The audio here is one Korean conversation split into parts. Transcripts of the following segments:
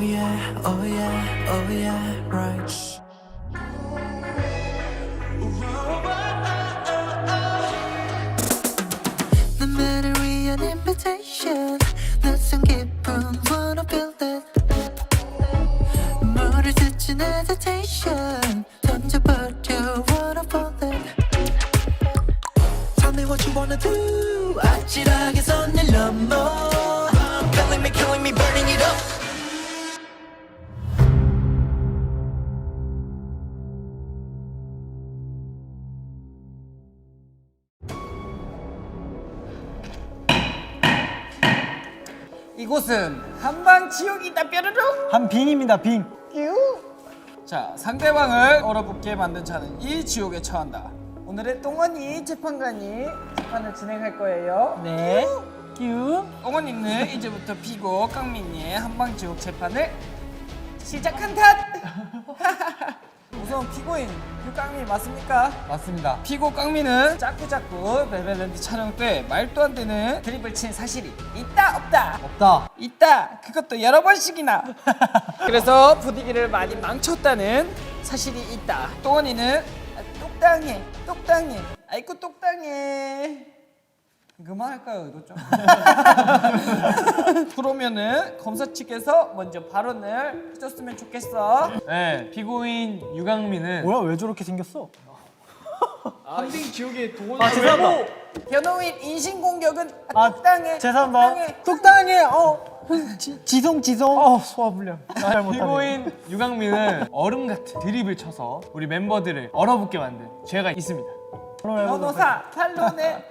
yeah, oh yeah, oh yeah, right. 나만을 위한 invitation. 낯선 기분 wanna feel that. 뭐를 듣진 hesitation. 던져버려 wanna fall that. Tell me what you wanna do. 아찔하게 손을 넘어. Killing me, burning it up. 이곳은 한방 지옥이다 뾰로롱. 한빙입니다, 빙. 자, 상대방을 얼어붙게 만든 자는 이 지옥에 처한다. 오늘의 똥언니 재판관이 재판을 진행할 거예요. 네. 끼우. 똥언니는 이제부터 피고 깡민이의 한방 지옥 재판을 시작한다. 우선 피고인 깡민 맞습니까? 맞습니다. 피고 깡민은 자꾸자꾸 네덜란드 촬영 때 말도 안 되는 드립을 친 사실이 있다 없다? 없다. 있다. 그것도 여러 번씩이나. 그래서 분위기를 많이 망쳤다는 사실이 있다. 똥언니는 똑당해. 아이고 똑당해. 그만할까요 이거 좀? 그러면은 검사 측에서 먼저 발언을 해줬으면 좋겠어. 네, 피고인 유강민은 뭐야, 왜 저렇게 생겼어? 한빙 지옥의 도원. 아, 죄송합니다. 변호인 인신공격은 아, 똑당해. 죄송합니다. 똑당해. 지성. 소화불량. 잘못하네. 피고인 유강민은 얼음 같은 드립을 쳐서 우리 멤버들을 얼어붙게 만든 죄가 있습니다. 변호사 반론해.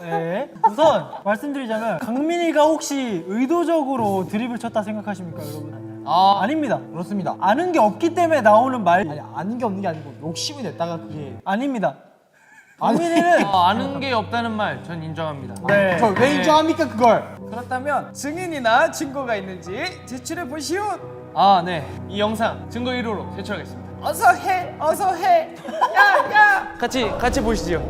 네. 우선 말씀드리자면 강민이가 혹시 의도적으로 드립을 쳤다 생각하십니까, 여러분? 아닙니다. 그렇습니다. 아는 게 없기 때문에 나오는 말. 아니 아는 게 없는 게 아니고 욕심이 냈다가 그게 아닙니다. 강민이는 아는 게 없다는 말 전 인정합니다. 네. 저 왜 인정합니까 그걸? 그렇다면 증인이나 증거가 있는지 제출해 보시오. 아, 네. 이 영상 증거 1호로 제출하겠습니다. 어서 해. 야. 같이 보시죠.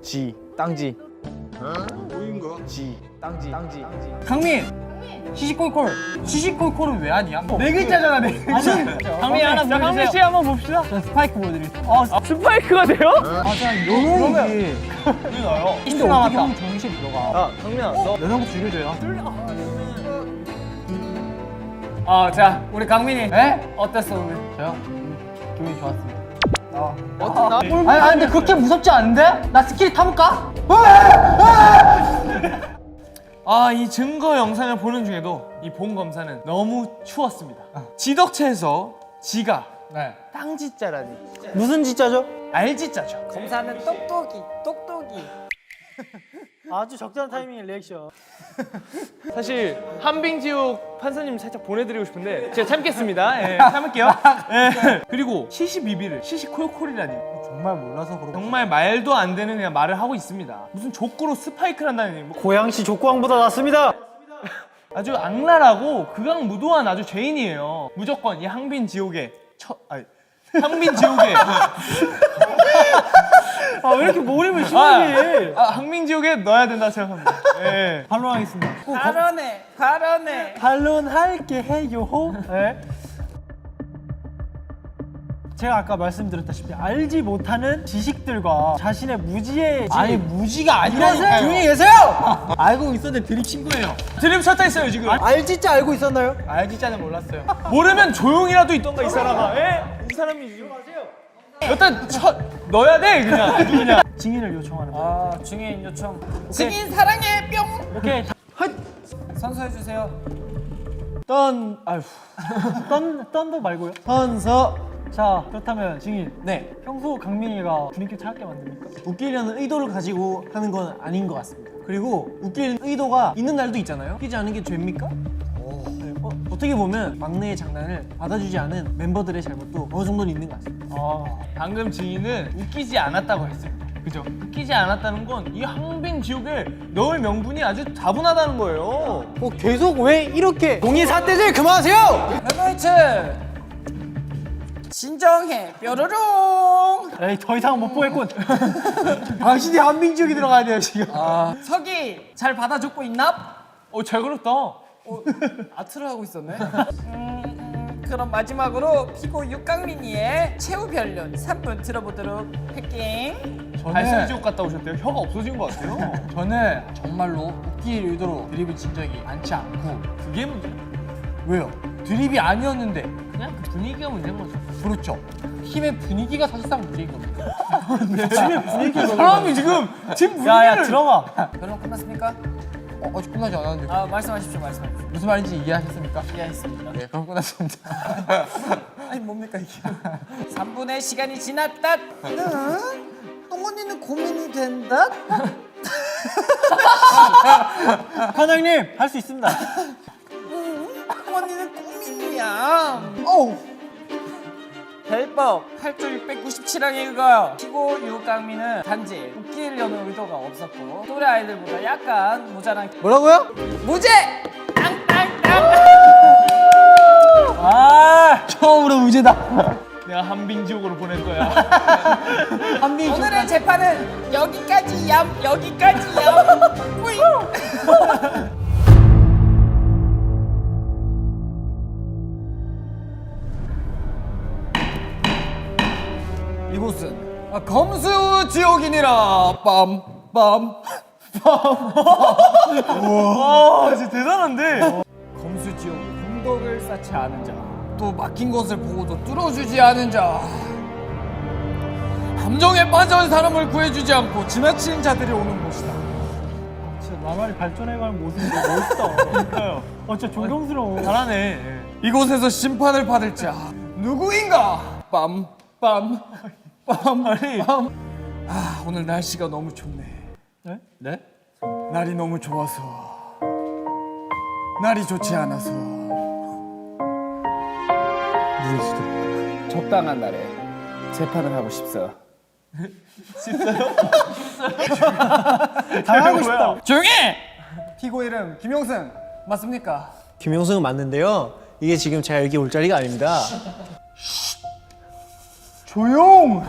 지 땅지. 뭐인가? 지 땅지. 강민. 시시콜콜은 왜 아니야? 네 글자잖아, 네 글자. 강민이 하나 보여주세요. 강민 씨 한번 봅시다. 자, 스파이크 보여드리겠습니다. 스파이크가 돼요? 그러면 이게 나요. 근데 어떻게 하면 정신 들어가? 야 강민아 너 연하고 죽여줘요. 자, 우리 강민이. 어땠어 오늘? 저요? 기분이 좋았습니다. 어땠나? 아니 근데 그렇게 무섭지 않은데? 나 스킬 타볼까? 이 증거 영상을 보는 중에도 이 본 검사는 너무 추웠습니다. 지덕체에서 지가 땅지자라니. 무슨 짓자죠? 알지자죠. 검사는 똑똑이. 아주 적절한 타이밍의 리액션. 사실 한빙지옥 판사님 살짝 보내드리고 싶은데 제가 참겠습니다. 예, 참을게요. 예. 그리고 시시비비를 시시콜콜이라니 정말 몰라서 그렇고. 정말 말도 안 되는 그냥 말을 하고 있습니다. 무슨 족구로 스파이크를 한다니 뭐 고양시 족구왕보다 낫습니다. 아주 악랄하고 극악무도한 아주 죄인이에요. 무조건 이 항빈지옥에 항빈지옥에 왜 이렇게 몰입을 심하게? 항빈지옥에 넣어야 된다 생각합니다. 예. 반론하겠습니다. 발언해. 반론할게 해요. 네. 제가 아까 말씀드렸다시피 알지 못하는 지식들과 자신의 무지의 아니 무지가 이것을 아니라니까요. 조용히 계세요. 알고 있었는데 드립 친 거예요. 드립 쳤다 했어요 지금. 알지자 알고 있었나요? 알지자는 몰랐어요. 모르면 조용이라도 있던가 이 사람아. 예? 이 사람이 지금 일단 넣어야 돼 그냥. 증인을 요청하는 거예요. 증인 요청. 증인 사랑해 뿅. 오케이. 선서해 주세요. 떤도 말고요. 선서. 자, 그렇다면 증인. 네. 평소 강민이가 분위기 차갑게 만듭니까? 웃기려는 의도를 가지고 하는 건 아닌 것 같습니다. 그리고 웃길 의도가 있는 날도 있잖아요. 웃기지 않은 게 죄입니까? 네, 어떻게 보면 막내의 장난을 받아주지 않은 멤버들의 잘못도 어느 정도는 있는 것 같습니다. 방금 증인은 웃기지 않았다고 했습니다. 그죠? 웃기지 않았다는 건 이 항빈지옥에 넣을 명분이 아주 다분하다는 거예요. 계속 왜 이렇게 공의사태질 그만하세요! 변호인 측 진정해 뾰로롱. 에이, 더 이상은 못 보겠군. 당신이 한민지옥에 들어가야 돼요 지금. 서기 잘 받아줬고 있나? 잘 그렸다. 아트를 하고 있었네. 그럼 마지막으로 피고 육강민이의 최후 변론 3분 들어보도록 할게. 발성 지옥 갔다 오셨대요? 혀가 없어진 것 같아요. 저는 정말로 웃길 의도로 드립을 친 적이 많지 않고. 그게 문제. 왜요? 드립이 아니었는데. 그냥 그 분위기가 문제인 거죠. 그렇죠. 팀의 분위기가 사실상 문제인 겁니다. 팀의 분위기가 사람이 지금 팀 분위기를. 야야 들어가. 변론 끝났습니까? 아직 끝나지 않았는데 아 말씀하십시오. 무슨 말인지 이해하셨습니까? 이해했습니다. 네, 그럼 끝났습니다. 아니 뭡니까 이게? 3분의 시간이 지났다. 똥언니는 고민이 된다. 관장님 할 수 있습니다. 똥언니는 고민이야. 어우. 대법 8조 697항에 읽어요. 피고 유강민은 단지 웃기려는 의도가 없었고 또래 아이들보다 약간 모자란 뭐라고요? 무죄! 땅땅땅! 아 처음으로 무죄다. 내가 한빙 지옥으로 보낼 거야. 한빈 오늘의 재판은 여기까지 얌 여기까지 얌 뿌잉. 이곳은 검수 지옥이니라 빰빰 와, 진짜 대단한데. 검수 지옥 공덕을 쌓지 않은 자 또 막힌 것을 보고도 뚫어주지 않은 자 함정에 빠져온 사람을 구해주지 않고 지나치는 자들이 오는 곳이다. 진짜 나날이 발전해가는 모습이 너무 멋있다. 그러니까요. 진짜 존경스러워. 잘하네. 이곳에서 심판을 받을 자 누구인가? 빰빰 빰빰. 아 오늘 날씨가 너무 좋네. 네? 네? 날이 너무 좋아서 날이 좋지 않아서 적당한 날에 재판을 하고 싶어. 당하고 싶다. 조용히 해! 피고 이름 김용승 맞습니까? 김용승은 맞는데요. 이게 지금 제가 여기 올 자리가 아닙니다. 조용.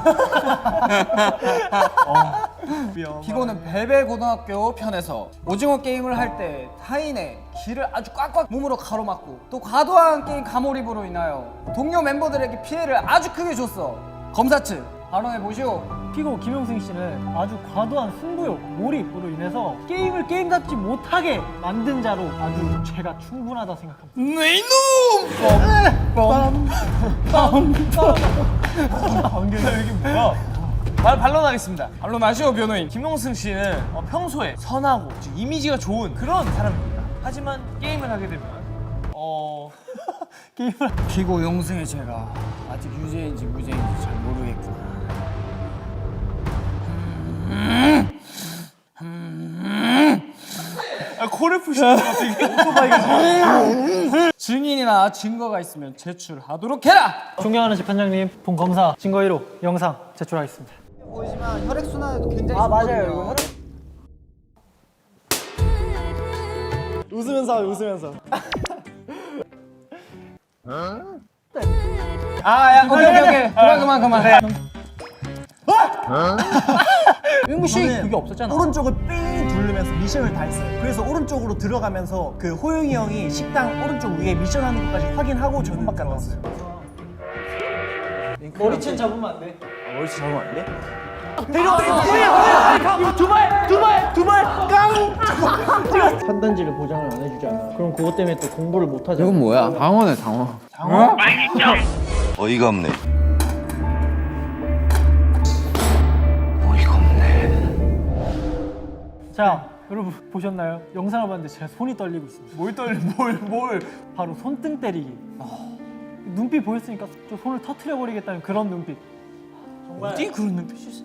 피고는 베베고등학교 편에서 오징어 게임을 할 때 타인의 귀를 아주 꽉꽉 몸으로 가로막고 또 과도한 게임 가몰입으로 인하여 동료 멤버들에게 피해를 아주 크게 줬어. 검사 측 발언해 보시오. 피고 김용승 씨는 아주 과도한 승부욕, 몰입으로 인해서 게임을 게임답지 못하게 만든 자로 아주 죄가 충분하다 생각합니다. 네 이놈! 이게 뭐야? 반론하겠습니다. 반론하시오 변호인. 김용승 씨는 평소에 선하고 즉 이미지가 좋은 그런 사람입니다. 하지만 게임을 하게 되면 게임을 피고 용승의 죄가 아직 유죄인지 무죄인지 잘 모르겠구나. 코를 푸시는 것 같아. 이게 오토바이가. 증인이나 증거가 있으면 제출하도록 해라. 존경하는 재판장님, 본 검사 증거 1호 영상 제출하겠습니다. 보시면 혈액 순환에도 굉장히 맞아요. 이거 웃으면서. 아야 오케이. 그만. 윤구 씨 그게 없었잖아. 오른쪽을 삥 두르면서 미션을 다 했어요. 그래서 오른쪽으로 들어가면서 그 호영이 형이 식당 오른쪽 위에 미션하는 것까지 확인하고 저녁밖에 안 왔어요. 머리채 잡으면 안 돼. 머리채 잡으면 안 돼? 판단지를 보장을 안 해주지 않아. 그럼 그것 때문에 또 공부를 못 하잖아. 이건 뭐야? 당원해 당원. 어이가 없네. 자, 여러분 보셨나요? 영상을 봤는데 제가 손이 떨리고 있습니다. 뭘? 바로 손등 때리기. 눈빛 보였으니까 저 손을 터트려 버리겠다는 그런 눈빛. 정말 어디 그런 눈빛이 있어?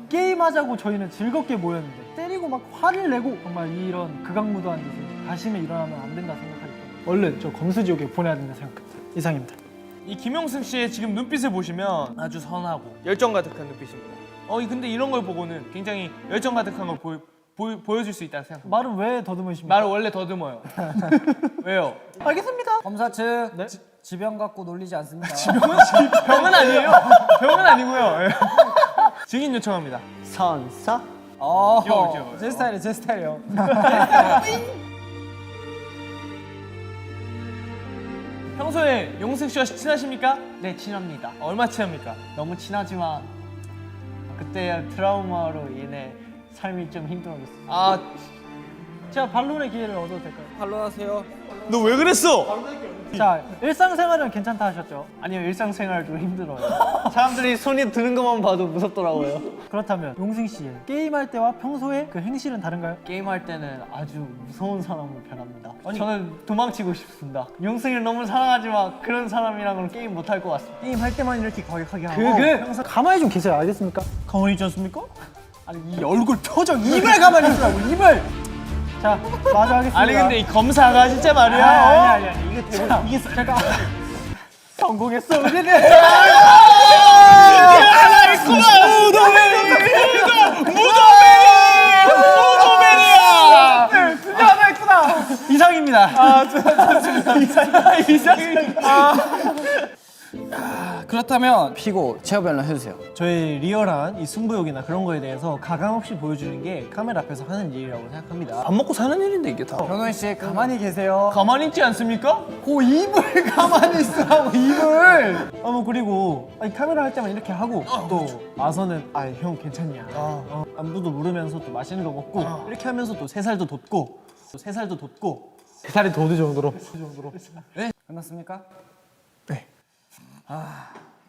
게임하자고 저희는 즐겁게 모였는데 때리고 막 화를 내고 정말 이런 극악무도한 짓을 다시는 일어나면 안 된다 생각하기 때문에 얼른 저 검수지옥에 보내야 된다 생각합니다. 이상입니다. 이 김용승 씨의 지금 눈빛을 보시면 아주 선하고 열정 가득한 눈빛입니다. 근데 이런 걸 보고는 굉장히 열정 가득한 걸 보여줄 수 있다는 생각합니다. 말은 왜 더듬으십니까? 말을 원래 더듬어요. 왜요? 알겠습니다. 검사 측 네? 지병 갖고 놀리지 않습니다. 병은 아니에요. 병은 아니고요. 예. 증인 요청합니다. 선사? 귀여워. 제 스타일이요. 평소에 용승 씨와 친하십니까? 네, 친합니다. 얼마 친합니까? 너무 친하지만 그때 트라우마로 인해 삶이 좀 힘들어졌어요. 아, 제가 반론의 기회를 얻어도 될까요? 반론하세요. 너 왜 그랬어? 자, 일상생활은 괜찮다 하셨죠? 아니요, 일상생활 좀 힘들어요. 사람들이 손이 드는 것만 봐도 무섭더라고요. 그렇다면 용승 씨 게임할 때와 평소에 그 행실은 다른가요? 게임할 때는 아주 무서운 사람으로 변합니다. 저는 도망치고 싶습니다. 용승이를 너무 사랑하지만 그런 사람이랑은 게임 못 할 것 같습니다. 게임할 때만 이렇게 과격하게 하고 가만히 좀 계세요. 알겠습니까? 가만히 있지 않습니까? 아니 이 얼굴 표정 입을 가만히 있으라고 입을. 자, 마저 하겠습니다. 아니 근데 이 검사가 진짜 말이야. 아니 이게 대본 이게 잠깐 성공했어 우리는. 이상입니다. 그렇다면 피고 최후 변론 해주세요. 저의 리얼한 이 승부욕이나 그런 거에 대해서 가감 없이 보여주는 게 카메라 앞에서 하는 일이라고 생각합니다. 밥 먹고 사는 일인데 이게 다. 변호인 씨 가만히 계세요. 가만히 있지 않습니까? 그 입을 가만히 있으라고 입을. 그리고 카메라 할 때만 이렇게 하고 또 와서는 형 괜찮냐 안부도 물으면서 또 맛있는 거 먹고 이렇게 하면서 또 3살도 돋고 또 3살도 돋고 3살이 돋을 정도로. 끝났습니까? 네.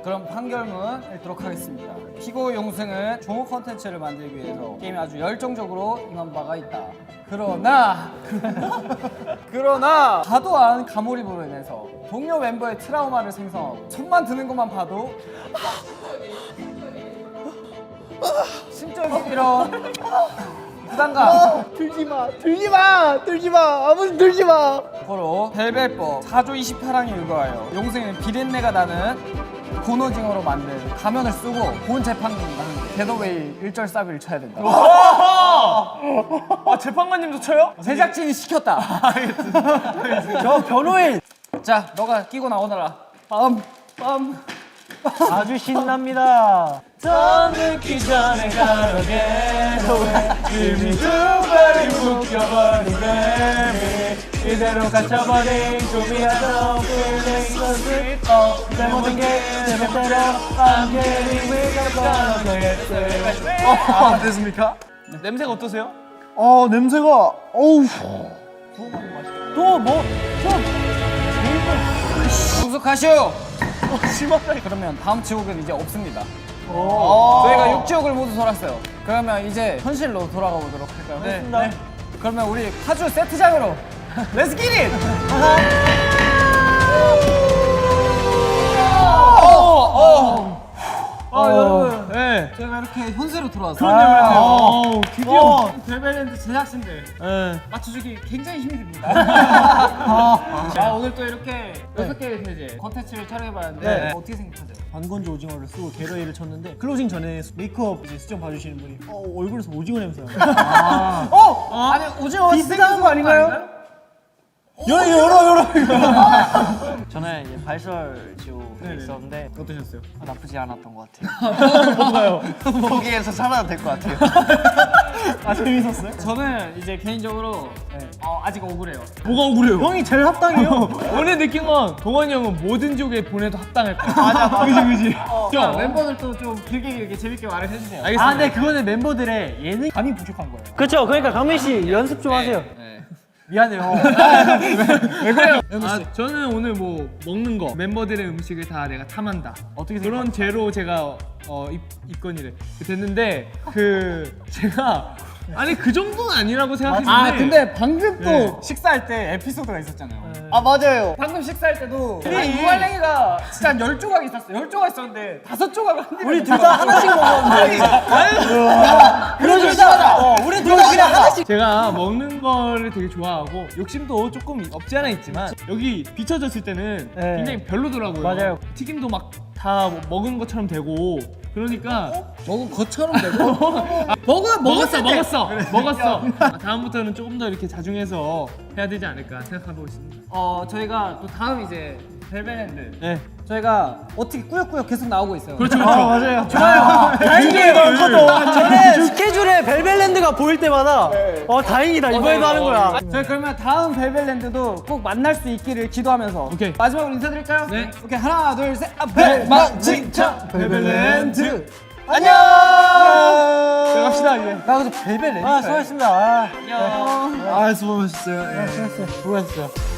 그럼 판결문 읽도록 하겠습니다. 피고 용승은 좋은 컨텐츠를 만들기 위해서 게임에 아주 열정적으로 임한 바가 있다. 그러나 과도한 가몰입으로 인해서 동료 멤버의 트라우마를 생성하고 손만 드는 것만 봐도 심적인 이런 부담감 들지마 아무도 들지마. 고로 벨벳법 4조 28항에 의거하여 용승이는 비린내가 나는 고노징어로 만든 가면을 쓰고 본 재판관은 데더웨이 일절싸비를 쳐야 된다. 아 재판관님도 쳐요? 제작진이 시켰다. 저 변호인 자, 너가 끼고 나오너라. 빰. 아주 신납니다. 더 늦기 전에 가로게로 이미 두 발이 묶여버린 뱀이 이대로 갇혀버린 구미하던 feeling so sweet 내 모든 게 내 맘대로 I'm getting weak I'm gonna get sick 됐습니까? 냄새가 어떠세요? 냄새가 어우 공속하시오. 그러면 다음 지옥은 이제 없습니다. 저희가 6지옥을 모두 돌았어요. 그러면 이제 현실로 돌아가 보도록 할까요? 네. 그러면 우리 파주 세트장으로 Let's get it! 여러분, 네. 저희가 이렇게 현세로 돌아왔어요. 드디어 벨벳랜드 제작진들 네. 맞춰주기 굉장히 힘이 듭니다. 자, 오늘 또 이렇게 6개의 이제 컨텐츠를 촬영해봤는데 네. 어떻게 생각하세요? 반건조 오징어를 쓰고 게러웨이를 쳤는데 클로징 전에 메이크업 이제 수정 봐주시는 분이 얼굴에서 오징어 냄새 나요. 아니, 오징어 비슷한 거 아닌가요? 열어 저는 이제 발설 지옥에 있었는데 어떠셨어요? 나쁘지 않았던 것 같아요. 뭔가요? 거기에서 살아도 될 것 같아요. 재밌었어요? 저는 이제 개인적으로 아직 억울해요. 뭐가 억울해요? 형이 제일 합당해요. 오늘 느낀 건 동원이 형은 모든 지옥에 보내도 합당할 거야. 맞아. 그지. 자, 멤버들도 좀 길게 재밌게 말을 해주세요. 알겠습니다. 근데 그거는 멤버들의 예능감이 부족한 거예요. 그렇죠. 그러니까 강민 씨 연습 좀 하세요. 미안해요. 왜 그래요? 저는 오늘 뭐 먹는 거 멤버들의 음식을 다 내가 탐한다. 어떻게 그런 죄로 제가 입건이래 됐는데 제가 아니 그 정도는 아니라고 생각했는데 근데 방금 또 네. 식사할 때 에피소드가 있었잖아요. 맞아요. 방금 식사할 때도 유알랭이가 진짜 한 10조각 있었어. 10조각 있었는데 5조각을 한 입에 우리 둘 다 하나씩 먹었는데. 그러지 이상하다. 우리 둘 다 그냥 하나씩. 제가 먹는 거를 되게 좋아하고 욕심도 조금 없지 않아 있지만 여기 비춰졌을 때는 네. 굉장히 별로더라고요. 맞아요. 튀김도 막 다 먹은 것처럼 되고 그러니까 먹은 것처럼 되고 먹었어. 다음부터는 조금 더 이렇게 자중해서 해야 되지 않을까 생각하고 있습니다. 저희가 또 다음 이제 벨벳랜드 네. 저희가 어떻게 꾸역꾸역 계속 나오고 있어요. 그렇죠. 맞아요. 다행이에요. 저는 스케줄에 벨벨랜드가 보일 때마다 다행이다 이번에도 하는 거야. 저희 그러면 다음 벨벨랜드도 꼭 만날 수 있기를 기도하면서 오케이. 마지막으로 인사드릴까요? 네. 오케이 하나 둘 셋. 벨망칭찬 벨벨랜드. 안녕. 갑시다 이제. 나 근데 벨벨랜드. 수고하셨습니다. 아 수고하셨어요. 수고하셨어요.